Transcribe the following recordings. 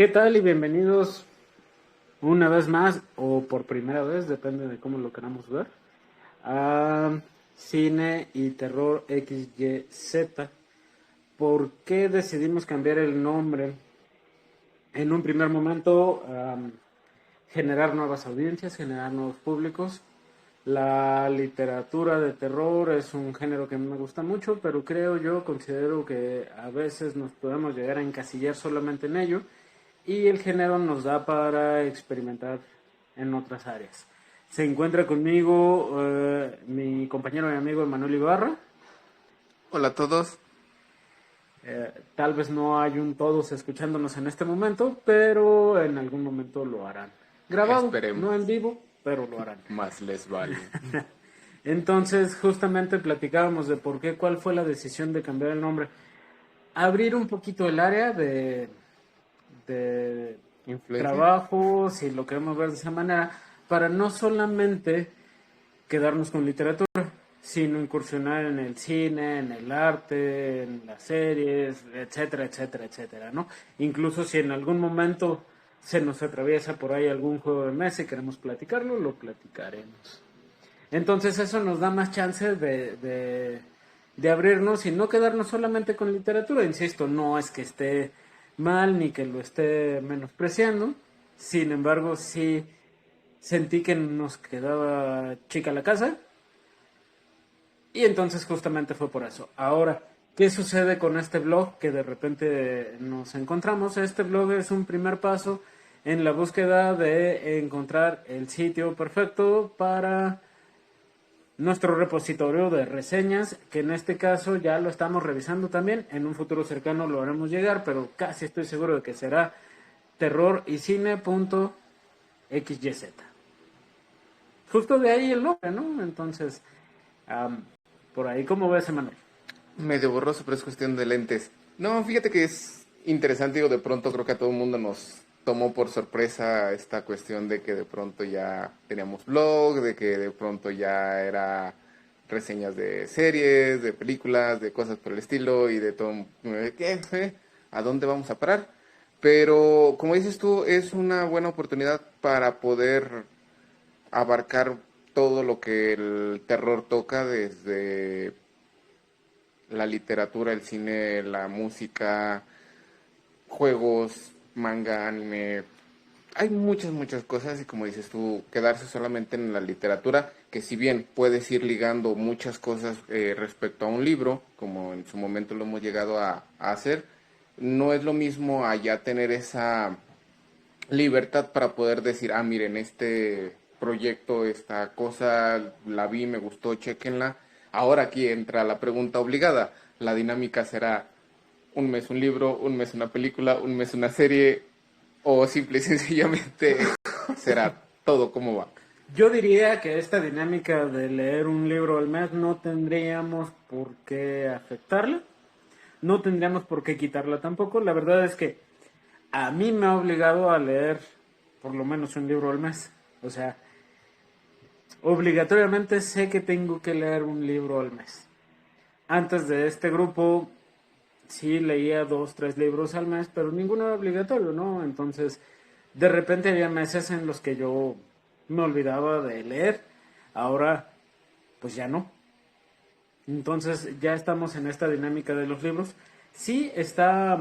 ¿Qué tal y bienvenidos una vez más o por primera vez, depende de cómo lo queramos ver, a Cine y Terror XYZ? ¿Por qué decidimos cambiar el nombre? En un primer momento, generar nuevas audiencias, generar nuevos públicos. La literatura de terror es un género que me gusta mucho, pero considero que a veces nos podemos llegar a encasillar solamente en ello y el género nos da para experimentar en otras áreas. Se encuentra conmigo mi compañero y amigo Emanuel Ibarra. Hola a todos. Tal vez no hay un todos escuchándonos en este momento, pero en algún momento lo harán. Grabado, no en Esperemos. vivo, pero lo harán. Más les vale. Entonces, justamente platicábamos de cuál fue la decisión de cambiar el nombre. Abrir un poquito el área de ¿Influencia? trabajo, si lo queremos ver de esa manera, para no solamente quedarnos con literatura, sino incursionar en el cine, en el arte, en las series, etcétera, etcétera, etcétera, ¿no? Incluso si en algún momento se nos atraviesa por ahí algún juego de mesa y queremos platicarlo, lo platicaremos. Entonces eso nos da más chance de abrirnos y no quedarnos solamente con literatura. Insisto, no es que esté mal ni que lo esté menospreciando. Sin embargo, sí sentí que nos quedaba chica la casa y entonces justamente fue por eso. Ahora, ¿qué sucede con este blog que de repente nos encontramos? Este blog es un primer paso en la búsqueda de encontrar el sitio perfecto para nuestro repositorio de reseñas, que en este caso ya lo estamos revisando también. En un futuro cercano lo haremos llegar, pero casi estoy seguro de que será terrorycine.xyz. Justo de ahí el nombre, ¿no? Entonces, por ahí, ¿cómo ves, Emanuel? Medio borroso, pero es cuestión de lentes. No, fíjate que es interesante. Digo, de pronto creo que a todo el mundo nos tomó por sorpresa esta cuestión de que de pronto ya teníamos blog, de que de pronto ya era reseñas de series, de películas, de cosas por el estilo y de todo. ¿Qué? ¿A dónde vamos a parar? Pero como dices tú, es una buena oportunidad para poder abarcar todo lo que el terror toca, desde la literatura, el cine, la música, juegos, manga, anime. Hay muchas cosas y como dices tú, quedarse solamente en la literatura, que si bien puedes ir ligando muchas cosas respecto a un libro, como en su momento lo hemos llegado a hacer, no es lo mismo allá tener esa libertad para poder decir, ah, miren, este proyecto, esta cosa, la vi, me gustó, chequenla. Ahora aquí entra la pregunta obligada. La dinámica será un mes un libro, un mes una película, un mes una serie, o simple y sencillamente será todo como va. Yo diría que esta dinámica de leer un libro al mes no tendríamos por qué afectarla, no tendríamos por qué quitarla tampoco. La verdad es que a mí me ha obligado a leer por lo menos un libro al mes. O sea, obligatoriamente sé que tengo que leer un libro al mes. Antes de este grupo sí leía 2, 3 libros al mes, pero ninguno era obligatorio, ¿no? Entonces, de repente había meses en los que yo me olvidaba de leer. Ahora, pues ya no. Entonces, ya estamos en esta dinámica de los libros. Sí, está,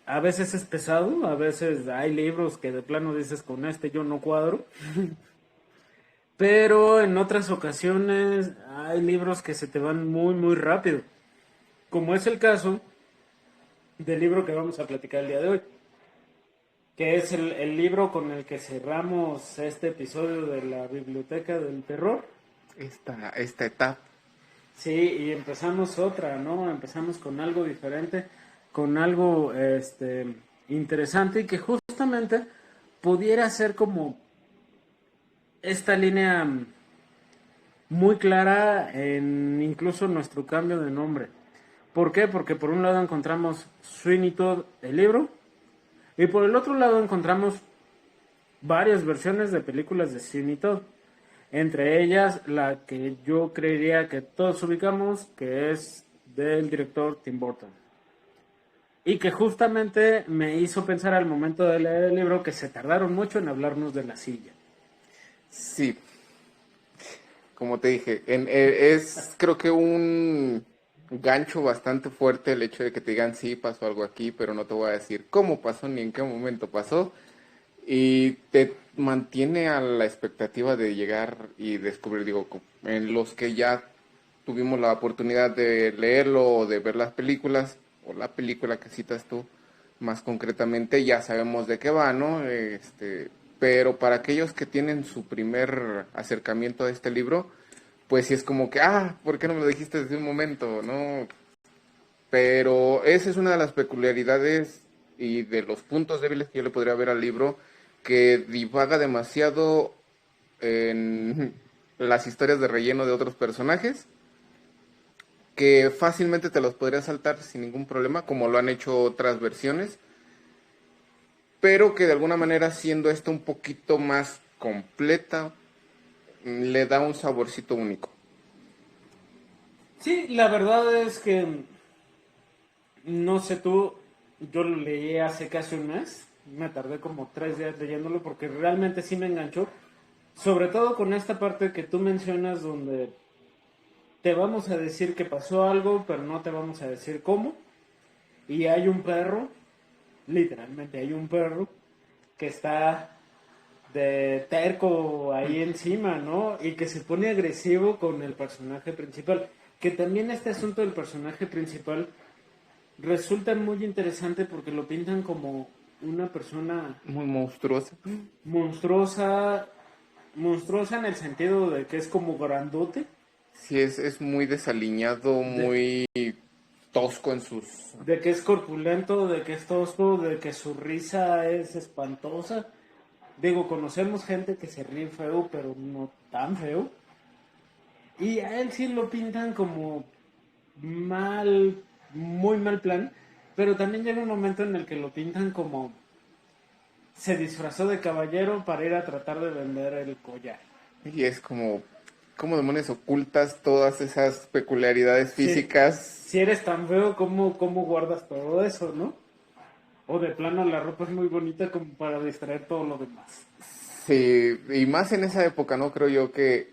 a veces es pesado, a veces hay libros que de plano dices con este yo no cuadro, pero en otras ocasiones hay libros que se te van muy, muy rápido, como es el caso del libro que vamos a platicar el día de hoy, que es el libro con el que cerramos este episodio de la Biblioteca del Terror. Esta etapa. Sí, y empezamos otra, ¿no? Empezamos con algo diferente, con algo interesante y que justamente pudiera ser como esta línea muy clara en incluso nuestro cambio de nombre. ¿Por qué? Porque por un lado encontramos Sweeney Todd, el libro, y por el otro lado encontramos varias versiones de películas de Sweeney Todd. Entre ellas, la que yo creería que todos ubicamos, que es del director Tim Burton. Y que justamente me hizo pensar al momento de leer el libro que se tardaron mucho en hablarnos de la silla. Sí, como te dije, es creo que un gancho bastante fuerte el hecho de que te digan sí, pasó algo aquí, pero no te voy a decir cómo pasó ni en qué momento pasó. Y te mantiene a la expectativa de llegar y descubrir, digo, en los que ya tuvimos la oportunidad de leerlo o de ver las películas, o la película que citas tú, más concretamente, ya sabemos de qué va, ¿no? Pero para aquellos que tienen su primer acercamiento a este libro, pues sí es como que, ¿por qué no me lo dijiste desde un momento, no? Pero esa es una de las peculiaridades y de los puntos débiles que yo le podría ver al libro, que divaga demasiado en las historias de relleno de otros personajes, que fácilmente te los podrías saltar sin ningún problema, como lo han hecho otras versiones, pero que de alguna manera, siendo esta un poquito más completa, le da un saborcito único. Sí, la verdad es que, no sé tú, yo lo leí hace casi un mes, me tardé como 3 días leyéndolo porque realmente sí me enganchó, sobre todo con esta parte que tú mencionas donde te vamos a decir que pasó algo, pero no te vamos a decir cómo, y hay un perro, literalmente hay un perro, que está de terco ahí encima, ¿no? Y que se pone agresivo con el personaje principal. Que también este asunto del personaje principal resulta muy interesante porque lo pintan como una persona Muy monstruosa. monstruosa, monstruosa en el sentido de que es como grandote, Sí, es muy desaliñado, de, muy tosco en sus... de que es corpulento, de que es tosco, de que su risa es espantosa. Digo, conocemos gente que se ríe feo, pero no tan feo. Y a él sí lo pintan como mal, muy mal plan, pero también llega un momento en el que lo pintan como se disfrazó de caballero para ir a tratar de vender el collar. Y es como, ¿cómo demonios ocultas todas esas peculiaridades Sí, físicas? si eres tan feo, ¿cómo guardas todo eso, no? O de plano la ropa es muy bonita como para distraer todo lo demás. Sí, y más en esa época, ¿no? Creo yo que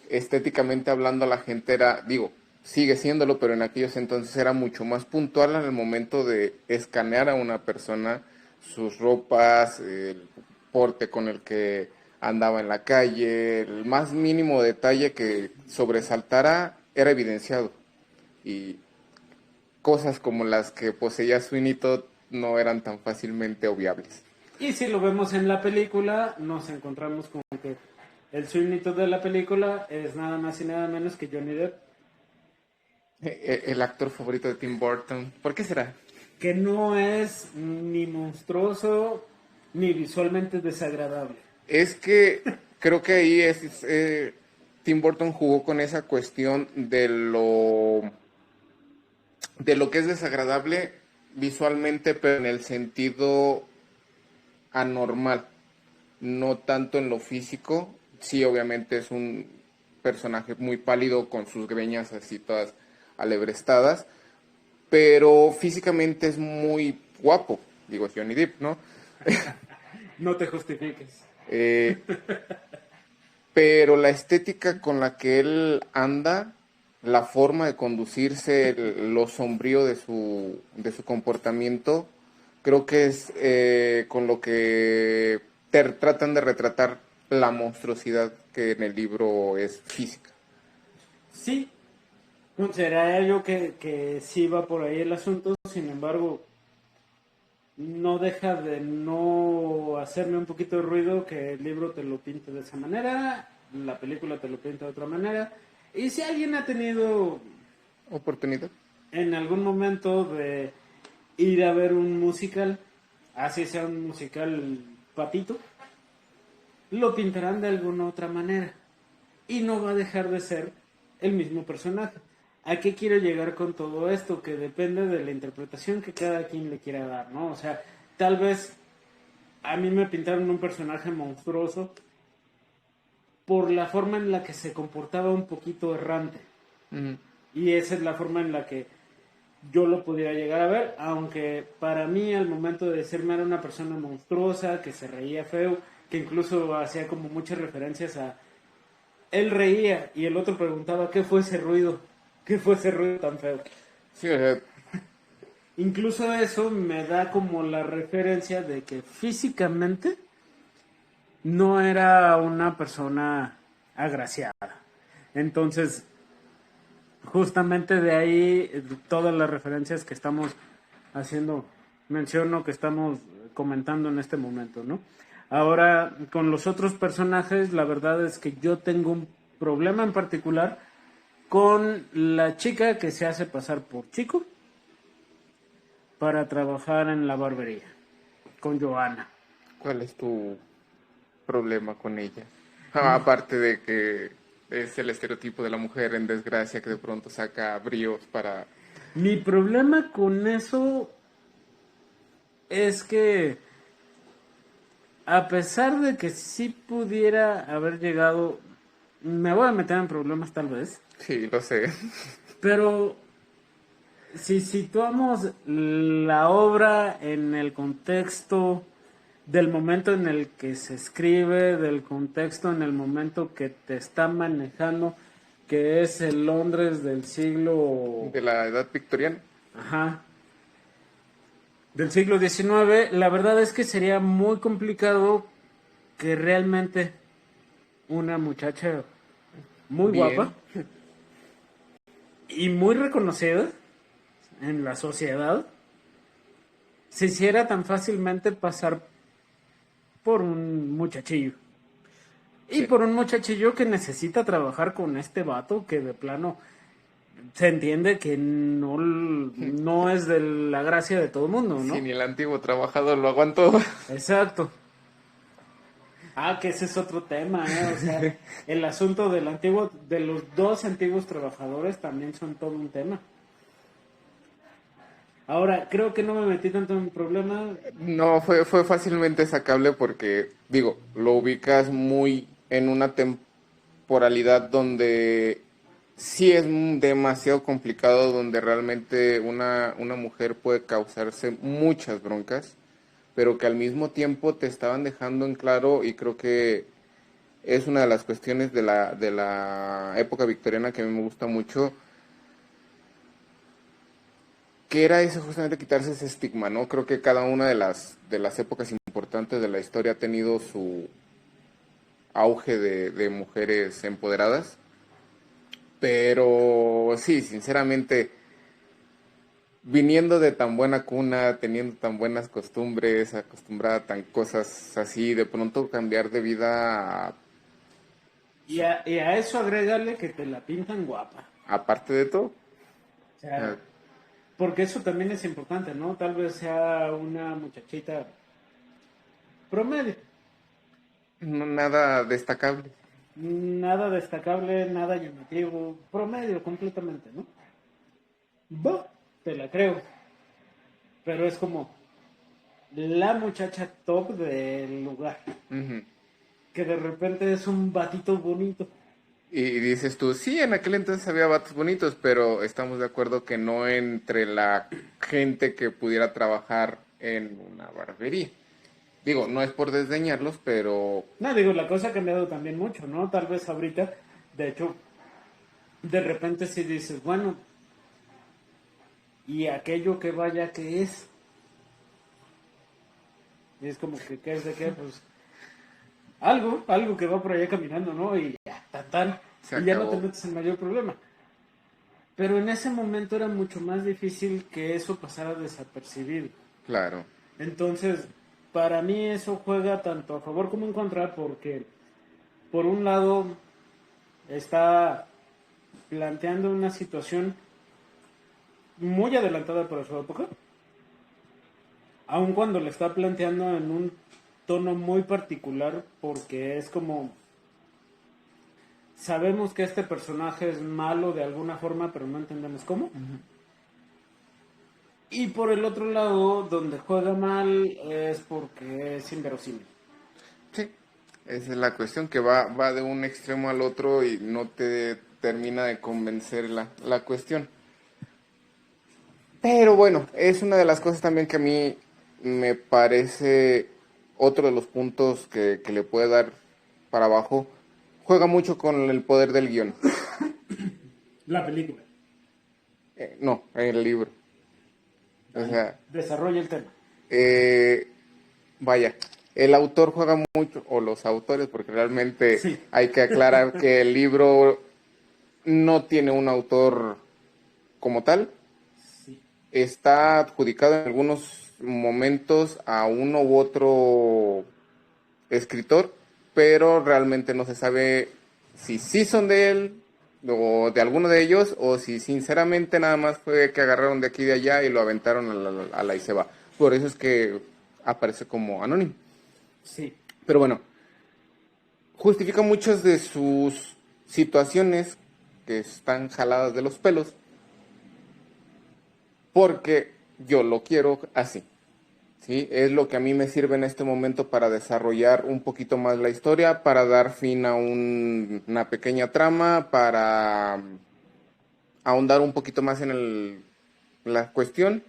estéticamente hablando la gente era, digo, sigue siéndolo, pero en aquellos entonces era mucho más puntual al momento de escanear a una persona, sus ropas, el porte con el que andaba en la calle, el más mínimo detalle que sobresaltara era evidenciado. Y cosas como las que poseía Sweeney Todd no eran tan fácilmente obviables. Y si lo vemos en la película, nos encontramos con que el sueñito de la película es nada más y nada menos que Johnny Depp, El actor favorito de Tim Burton, ¿por qué será? que no es ni monstruoso ni visualmente desagradable. Es que creo que ahí Tim Burton jugó con esa cuestión de lo que es desagradable visualmente, pero en el sentido anormal, no tanto en lo físico. Sí, obviamente es un personaje muy pálido con sus greñas así todas alebrestadas, pero físicamente es muy guapo, digo, es Johnny Depp, ¿no? No te justifiques. Eh, pero la estética con la que él anda, la forma de conducirse, lo sombrío de su comportamiento, creo que es con lo que tratan de retratar la monstruosidad que en el libro es física. Sí, consideraría yo que sí va por ahí el asunto, sin embargo, no deja de no hacerme un poquito de ruido que el libro te lo pinte de esa manera, la película te lo pinta de otra manera. Y si alguien ha tenido Oportunidad. en algún momento de ir a ver un musical, así sea un musical patito, lo pintarán de alguna otra manera. Y no va a dejar de ser el mismo personaje. ¿A qué quiero llegar con todo esto? Que depende de la interpretación que cada quien le quiera dar, ¿no? O sea, tal vez a mí me pintaron un personaje monstruoso por la forma en la que se comportaba un poquito errante. Ujú. Y esa es la forma en la que yo lo pudiera llegar a ver, aunque para mí al momento de decirme era una persona monstruosa, que se reía feo, que incluso hacía como muchas referencias a... Él reía y el otro preguntaba, ¿qué fue ese ruido? ¿Qué fue ese ruido tan feo? Sí, o sea, Incluso eso me da como la referencia de que físicamente no era una persona agraciada. Entonces, justamente de ahí todas las referencias que estamos haciendo menciono que estamos comentando en este momento, ¿no? Ahora, con los otros personajes, la verdad es que yo tengo un problema en particular con la chica que se hace pasar por chico para trabajar en la barbería, con Joana. ¿cuál es tu problema con ella? Aparte de que es el estereotipo de la mujer en desgracia que de pronto saca bríos para... Mi problema con eso es que a pesar de que sí pudiera haber llegado, me voy a meter en problemas tal vez, Sí, lo sé. pero si situamos la obra en el contexto del momento en el que se escribe, del contexto en el momento que te está manejando, que es el Londres del siglo, De la edad victoriana. ajá, del siglo XIX, la verdad es que sería muy complicado que realmente una muchacha muy guapa Bien. y muy reconocida en la sociedad se hiciera tan fácilmente pasar por un muchachillo. Y Sí. por un muchachillo que necesita trabajar con este vato que de plano se entiende que no es de la gracia de todo el mundo, Si ¿no? ni el antiguo trabajador lo aguantó. Exacto. Ah, que ese es otro tema, ¿eh? O sea, el asunto del antiguo, de los dos antiguos trabajadores también son todo un tema. Ahora, creo que no me metí tanto en problema. No, fue fácilmente sacable porque, digo, lo ubicas muy en una temporalidad donde sí es demasiado complicado, donde realmente una mujer puede causarse muchas broncas, pero que al mismo tiempo te estaban dejando en claro, y creo que es una de las cuestiones de la época victoriana que a mí me gusta mucho, que era eso, justamente quitarse ese estigma, ¿no? Creo que cada una de las épocas importantes de la historia ha tenido su auge de mujeres empoderadas, pero sí, sinceramente, viniendo de tan buena cuna, teniendo tan buenas costumbres, acostumbrada a tan cosas así, de pronto cambiar de vida, Y a eso agrégale que te la pintan guapa. aparte de todo, O sea, porque eso también es importante, ¿no? Tal vez sea una muchachita promedio. nada destacable. Nada destacable, nada llamativo, promedio completamente, ¿no? Va, te la creo. Pero es como la muchacha top del lugar. Ujú. Que de repente es un batito bonito. Y dices tú, sí, en aquel entonces había vatos bonitos, pero estamos de acuerdo que no entre la gente que pudiera trabajar en una barbería. Digo, no es por desdeñarlos, pero No, digo, la cosa ha cambiado también mucho, ¿no? Tal vez ahorita, de hecho, de repente si dices, bueno, ¿y aquello que vaya que es? Y es como que, ¿qué es de qué? Pues algo que va por allá caminando, ¿no? Y ya, tan, se y ya no te acabó. metes en mayor problema. Pero en ese momento era mucho más difícil que eso pasara desapercibido. Claro. Entonces, para mí eso juega tanto a favor como en contra, porque por un lado está planteando una situación muy adelantada para su época, aun cuando le está planteando en un tono muy particular, porque es como sabemos que este personaje es malo de alguna forma, pero no entendemos cómo. Y por el otro lado, donde juega mal es porque es inverosímil. Sí, esa es la cuestión, que va de un extremo al otro y no te termina de convencer la cuestión. Pero bueno, es una de las cosas también que a mí me parece otro de los puntos que le puede dar para abajo. Juega mucho con el poder del guión. La película. No, el libro. O Dale. sea, Desarrolla el tema. eh, vaya, el autor juega mucho, o los autores, porque realmente Sí. hay que aclarar que el libro no tiene un autor como tal. Sí. Está adjudicado en algunos momentos a uno u otro escritor, pero realmente no se sabe si sí son de él o de alguno de ellos, o si sinceramente nada más fue que agarraron de aquí y de allá y lo aventaron a la y se va. Por eso es que aparece como anónimo. Sí. Pero bueno, justifica muchas de sus situaciones que están jaladas de los pelos porque yo lo quiero así. ¿Sí? Es lo que a mí me sirve en este momento para desarrollar un poquito más la historia, para dar fin a una pequeña trama, para ahondar un poquito más en la cuestión.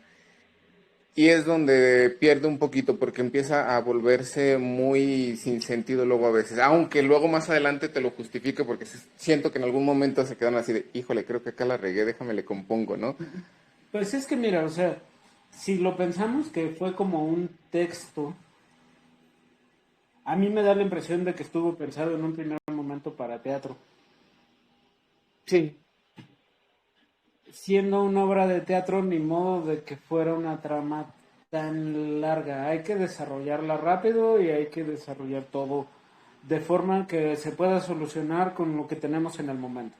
Y es donde pierde un poquito porque empieza a volverse muy sin sentido luego a veces. Aunque luego más adelante te lo justifique porque siento que en algún momento se quedan así de, híjole, creo que acá la regué, déjame le compongo, ¿no? Pues es que mira, o sea, si lo pensamos que fue como un texto, a mí me da la impresión de que estuvo pensado en un primer momento para teatro. Sí, Siendo una obra de teatro, ni modo de que fuera una trama tan larga. Hay que desarrollarla rápido y hay que desarrollar todo de forma que se pueda solucionar con lo que tenemos en el momento.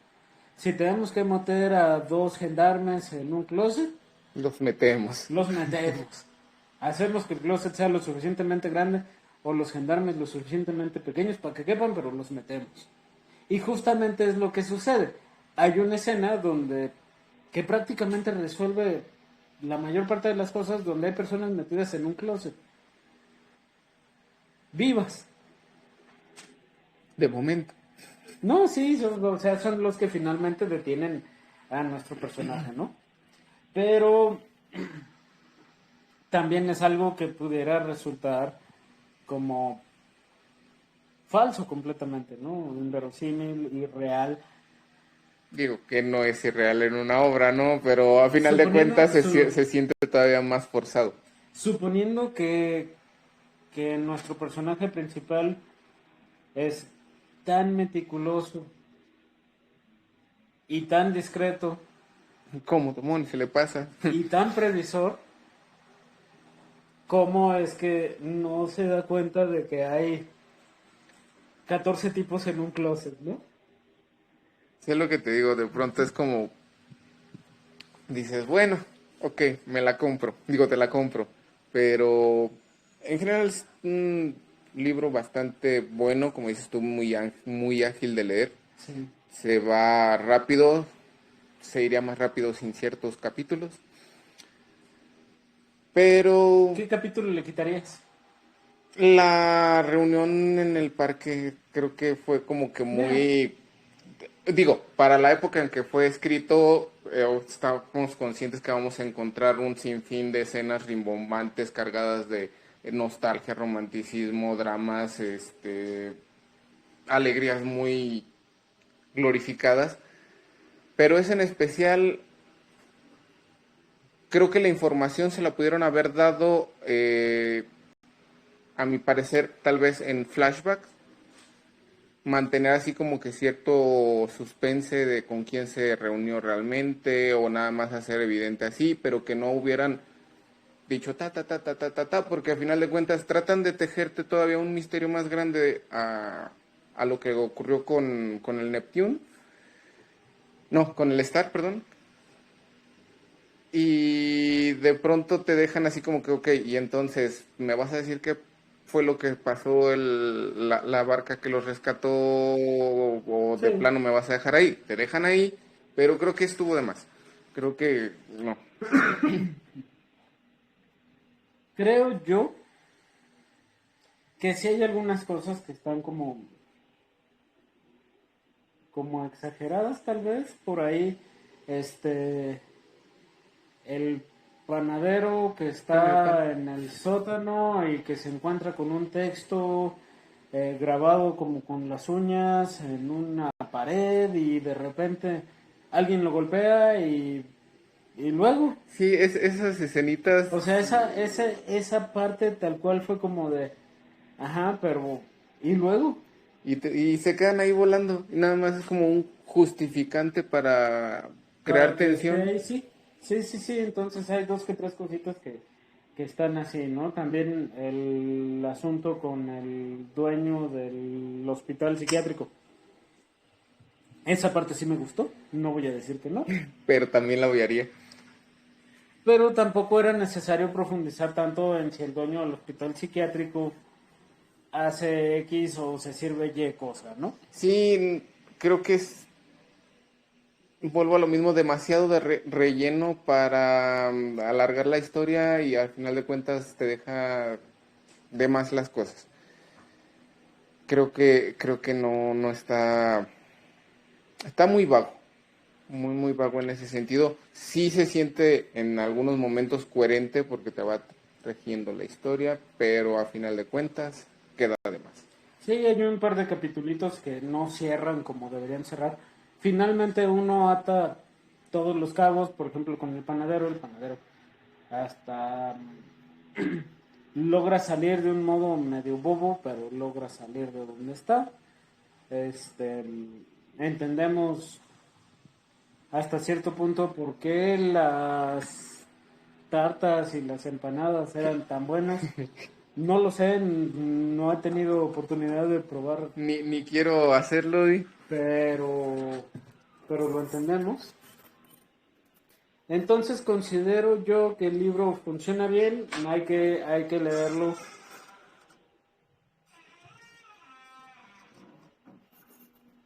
Si tenemos que meter a dos gendarmes en un closet, los metemos. los metemos. Hacemos que el closet sea lo suficientemente grande o los gendarmes lo suficientemente pequeños para que quepan, pero los metemos. Y justamente es lo que sucede. Hay una escena donde que prácticamente resuelve la mayor parte de las cosas donde hay personas metidas en un closet. Vivas. De momento. No, sí, o sea, son los que finalmente detienen a nuestro personaje, ¿no? Pero también es algo que pudiera resultar como falso completamente, ¿no? Inverosímil, irreal. Digo que no es irreal en una obra, ¿no? Pero a final de Suponiendo, cuentas se siente todavía más forzado. suponiendo que nuestro personaje principal es tan meticuloso y tan discreto ¿Cómo, Tomón? Se le pasa. y tan previsor, ¿cómo es que no se da cuenta de que hay 14 tipos en un closet, ¿no? Sí, es lo que te digo, de pronto es como, dices, bueno, ok, me la compro. Digo, te la compro. Pero en general es un libro bastante bueno, como dices tú, muy ágil de leer. Sí. Se va rápido, se iría más rápido sin ciertos capítulos. Pero ¿Qué capítulo le quitarías? la reunión en el parque creo que fue como que Mira, muy, digo, para la época en que fue escrito, estábamos conscientes que vamos a encontrar un sinfín de escenas rimbombantes cargadas de nostalgia, romanticismo, dramas, alegrías muy glorificadas, pero es en especial, creo que la información se la pudieron haber dado, a mi parecer, tal vez en flashbacks, mantener así como que cierto suspense de con quién se reunió realmente o nada más hacer evidente así, pero que no hubieran dicho ta, porque al final de cuentas tratan de tejerte todavía un misterio más grande a lo que ocurrió con el Neptune, no, con el Star, perdón, y de pronto te dejan así como que, ok, y entonces me vas a decir qué fue lo que pasó la barca que los rescató o de sí, plano me vas a dejar ahí. Te dejan ahí, pero creo que estuvo de más. Creo que no. creo yo que sí hay algunas cosas que están como exageradas tal vez por ahí, este, el panadero que está en el sótano y que se encuentra con un texto grabado como con las uñas en una pared y de repente alguien lo golpea y luego, Sí, esas escenitas. o sea, esa parte tal cual fue como de, ajá, pero, y luego, Y se quedan ahí volando. Y nada más es como un justificante para crear para que esté tensión. ahí, sí, sí, sí, sí, entonces hay dos que tres cositas que están así, ¿no? También el asunto con el dueño del hospital psiquiátrico. Esa parte sí me gustó, no voy a decir que no, Pero también la odiaría. pero tampoco era necesario profundizar tanto en si el dueño del hospital psiquiátrico hace X o se sirve Y cosa, ¿no? Sí, creo que es, vuelvo a lo mismo, demasiado de relleno para alargar la historia y al final de cuentas te deja de más las cosas. Creo que no está muy vago, muy vago en ese sentido. Sí se siente en algunos momentos coherente porque te va tejiendo la historia, pero a final de cuentas queda de más. Sí, hay un par de capitulitos que no cierran como deberían cerrar. Finalmente uno ata todos los cabos, por ejemplo con el panadero hasta logra salir de un modo medio bobo, pero logra salir de donde está. Este, entendemos hasta cierto punto por qué las tartas y las empanadas eran tan buenas. No lo sé, no he tenido oportunidad de probar, Ni quiero hacerlo, pero, pero lo entendemos. Entonces considero yo que el libro funciona bien, hay que leerlo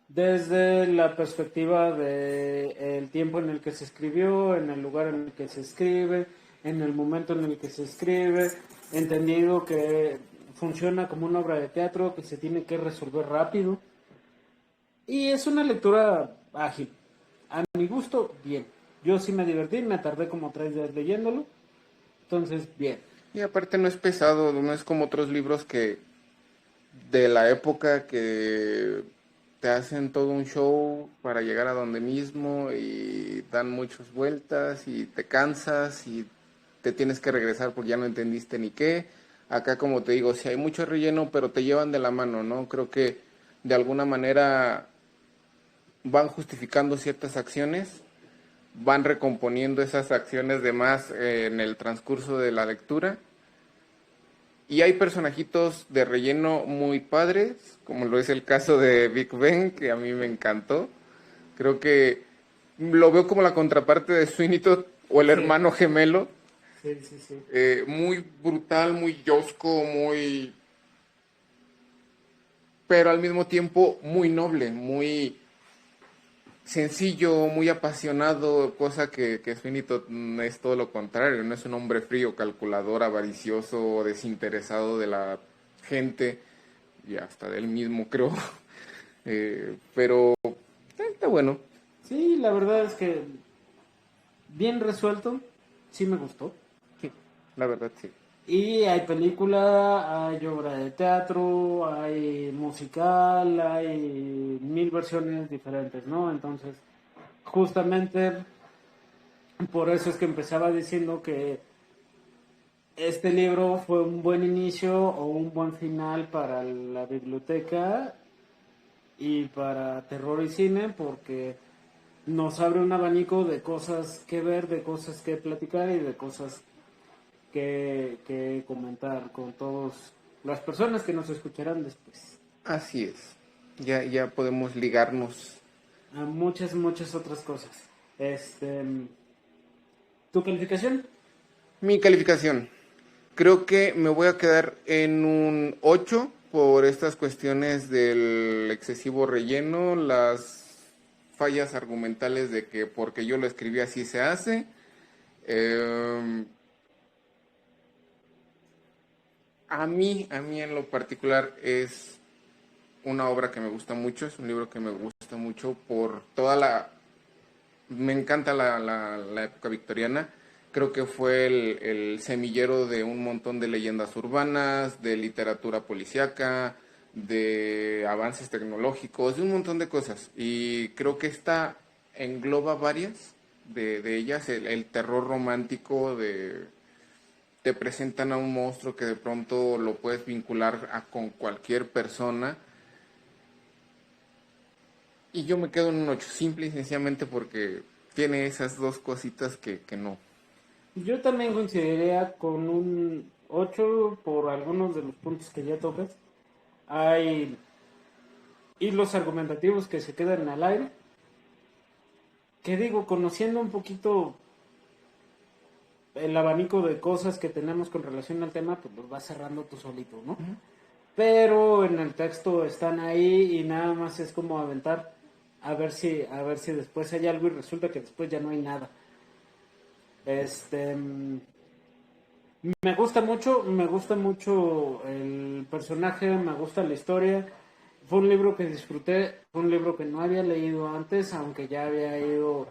desde la perspectiva de el tiempo en el que se escribió, en el lugar en el que se escribe, en el momento en el que se escribe, entendido que funciona como una obra de teatro que se tiene que resolver rápido y es una lectura ágil. A mi gusto, bien. Yo sí me divertí, me tardé como 3 días leyéndolo, entonces bien. y aparte no es pesado, no es como otros libros que de la época que te hacen todo un show para llegar a donde mismo y dan muchas vueltas y te cansas y te tienes que regresar porque ya no entendiste ni qué. Acá, como te digo, sí hay mucho relleno, pero te llevan de la mano, ¿no? Creo que de alguna manera van justificando ciertas acciones, van recomponiendo esas acciones de más en el transcurso de la lectura. Y hay personajitos de relleno muy padres, como lo es el caso de Big Ben, que a mí me encantó. Creo que lo veo como la contraparte de Sweeney Todd o el Sí, hermano gemelo. sí, sí, sí. Muy brutal, muy yosco, muy... pero al mismo tiempo muy noble, muy sencillo, muy apasionado, cosa que Sweeney Todd es todo lo contrario, no es un hombre frío, calculador, avaricioso, desinteresado de la gente y hasta de él mismo, creo. Pero está bueno. Sí, la verdad es que bien resuelto, sí me gustó. Sí, la verdad sí. Y hay película, hay obra de teatro, hay musical, hay mil versiones diferentes, ¿no? Entonces, justamente por eso es que empezaba diciendo que este libro fue un buen inicio o un buen final para la biblioteca y para terror y cine, porque nos abre un abanico de cosas que ver, de cosas que platicar y de cosas que comentar con todas las personas que nos escucharán después. Así es. Ya podemos ligarnos. A muchas, muchas otras cosas. Este, ¿Tu calificación? Mi calificación. Creo que me voy a quedar en un 8 por estas cuestiones del excesivo relleno, las fallas argumentales de que porque yo lo escribí así se hace. Eh, a mí en lo particular es una obra que me gusta mucho, es un libro que me gusta mucho por toda la... Me encanta la época victoriana Creo que fue el semillero de un montón de leyendas urbanas, de literatura policíaca, de avances tecnológicos, de un montón de cosas. Y creo que esta engloba varias de ellas. El terror romántico de te presentan a un monstruo que de pronto lo puedes vincular con cualquier persona. Y yo me quedo en un 8 simple y sencillamente porque tiene esas dos cositas que no. Yo también coincidiría con un 8 por algunos de los puntos que ya tocas. Hay hilos argumentativos que se quedan al aire. Que digo, conociendo un poquito el abanico de cosas que tenemos con relación al tema, pues los vas cerrando tú solito, ¿no? Uh-huh. Pero en el texto están ahí y nada más es como aventar a ver si después hay algo y resulta que después ya no hay nada. Me gusta mucho el personaje, me gusta la historia. Fue un libro que disfruté, fue un libro que no había leído antes, aunque ya había ido,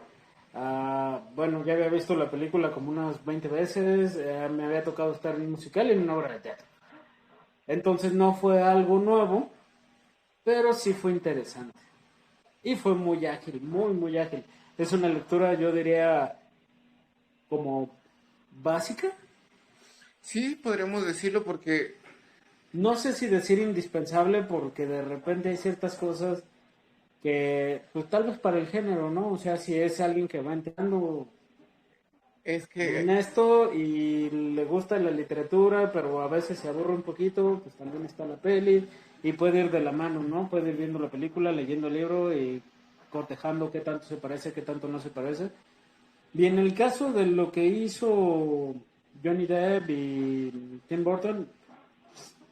bueno, ya había visto la película como unas 20 veces, me había tocado estar en un musical y en una obra de teatro. Entonces no fue algo nuevo, pero sí fue interesante. Y fue muy ágil, muy, muy ágil. Es una lectura, yo diría, como básica. Sí, podríamos decirlo porque... No sé si decir indispensable porque de repente hay ciertas cosas que, pues tal vez para el género, ¿no? O sea, si es alguien que va entrando es que en esto y le gusta la literatura, pero a veces se aburre un poquito, pues también está la peli y puede ir de la mano, ¿no? Puede ir viendo la película, leyendo el libro y cotejando qué tanto se parece, qué tanto no se parece. Y en el caso de lo que hizo Johnny Depp y Tim Burton,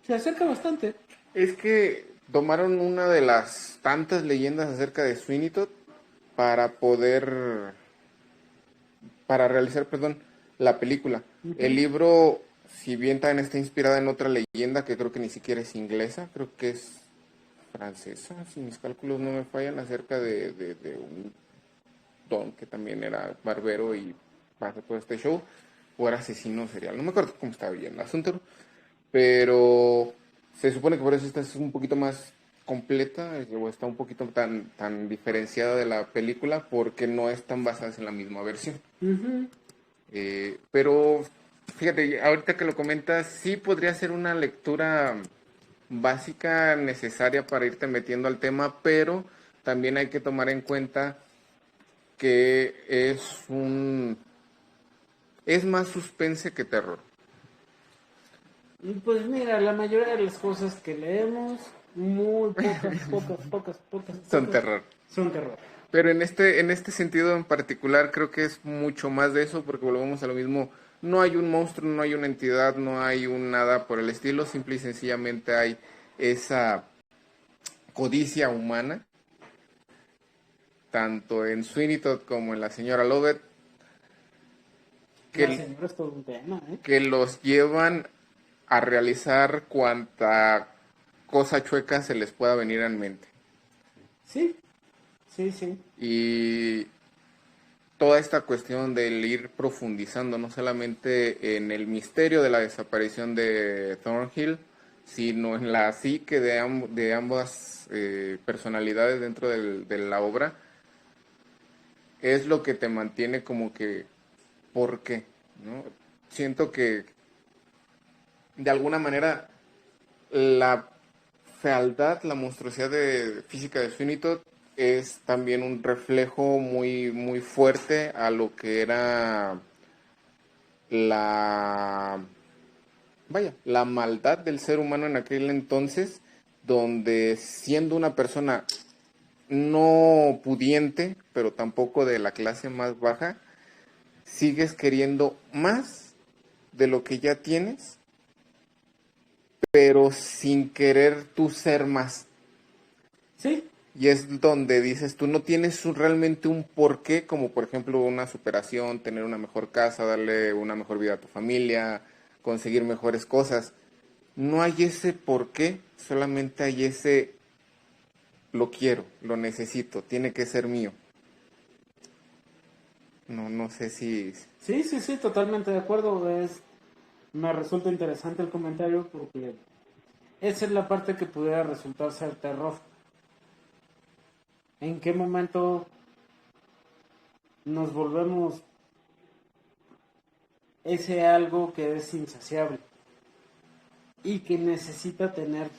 se acerca bastante. es que tomaron una de las tantas leyendas acerca de Sweeney Todd para poder, para realizar, perdón, la película. Uh-huh. El libro, si bien también está inspirada en otra leyenda que creo que ni siquiera es inglesa, creo que es francesa, si mis cálculos no me fallan, acerca de un don que también era barbero y pasa por este show, o era asesino serial, no me acuerdo cómo estaba bien el asunto, pero se supone que por eso esta es un poquito más completa, o está un poquito tan diferenciada de la película, porque no están basadas en la misma versión. Uh-huh. Pero fíjate, ahorita que lo comentas, sí podría ser una lectura básica, necesaria para irte metiendo al tema, pero también hay que tomar en cuenta que es más suspense que terror. Pues mira, la mayoría de las cosas que leemos, muy pocas son terror. Son terror. Pero en este sentido en particular creo que es mucho más de eso, porque volvemos a lo mismo. No hay un monstruo, no hay una entidad, no hay un nada por el estilo, simple y sencillamente hay esa codicia humana, tanto en Sweeney Todd como en la señora Lovett, la señora es todo un tema, que los llevan a realizar cuanta cosa chueca se les pueda venir en mente. Sí. Y toda esta cuestión del ir profundizando no solamente en el misterio de la desaparición de Thornhill, sino en la psique de ambas personalidades dentro de la obra, es lo que te mantiene como que, ¿por qué? ¿No? Siento que de alguna manera la fealdad, la monstruosidad física de Sweeney Todd es también un reflejo muy, muy fuerte a lo que era la maldad del ser humano en aquel entonces, donde siendo una persona no pudiente, pero tampoco de la clase más baja, sigues queriendo más de lo que ya tienes, pero sin querer tú ser más. Sí. Y es donde dices, tú no tienes realmente un porqué, como por ejemplo una superación, tener una mejor casa, darle una mejor vida a tu familia, conseguir mejores cosas. No hay ese porqué, solamente hay ese lo quiero, lo necesito, tiene que ser mío. No sé si... Sí, totalmente de acuerdo. Me resulta interesante el comentario porque esa es la parte que pudiera resultar ser terror. ¿En qué momento nos volvemos ese algo que es insaciable y que necesita tener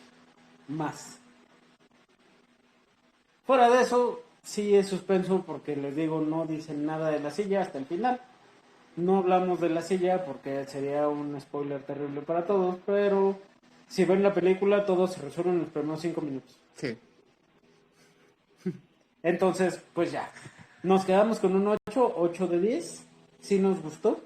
más? Fuera de eso, sí es suspenso porque les digo, no dicen nada de la silla hasta el final. No hablamos de la silla porque sería un spoiler terrible para todos, pero si ven la película, todo se resuelve en los primeros 5 minutos. Sí. Entonces, pues ya, nos quedamos con un 8 de 10, sí nos gustó.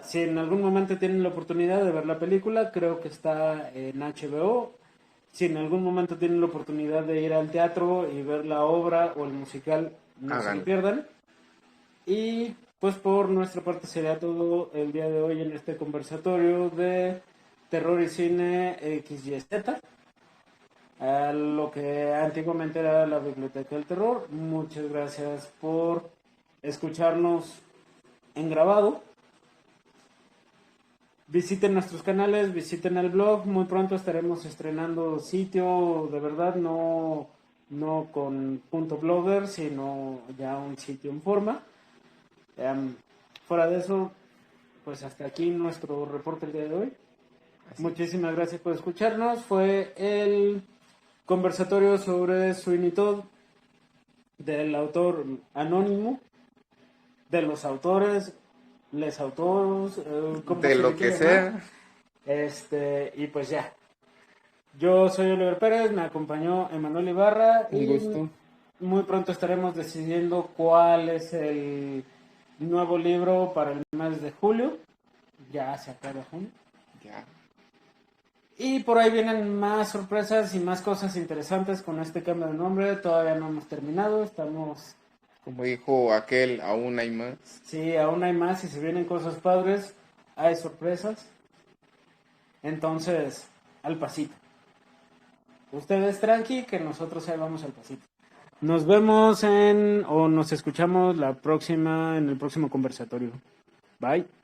Si en algún momento tienen la oportunidad de ver la película, creo que está en HBO. Si en algún momento tienen la oportunidad de ir al teatro y ver la obra o el musical, no se lo pierdan. Y pues por nuestra parte sería todo el día de hoy en este conversatorio de terror y cine XYZ. Lo que antiguamente era la Biblioteca del Terror. Muchas gracias por escucharnos en grabado. Visiten nuestros canales, visiten el blog. Muy pronto estaremos estrenando sitio, de verdad, no con .blogger, sino ya un sitio en forma. Fuera de eso, pues hasta aquí nuestro reporte el día de hoy. Muchísimas gracias por escucharnos. Fue el conversatorio sobre Sweeney Todd del autor anónimo, de los autores, les autores, de lo que sea. Y pues ya. Yo soy Oliver Pérez, me acompañó Emanuel Ibarra. Un gusto. Muy pronto estaremos decidiendo cuál es el nuevo libro para el mes de julio. Ya se acaba junio. Ya. Y por ahí vienen más sorpresas y más cosas interesantes con este cambio de nombre. Todavía no hemos terminado, estamos... Como dijo aquel, aún hay más. Sí, aún hay más y se vienen cosas padres, hay sorpresas. Entonces, al pasito. Ustedes tranqui, que nosotros ahí vamos al pasito. Nos vemos o nos escuchamos la próxima, en el próximo conversatorio. Bye.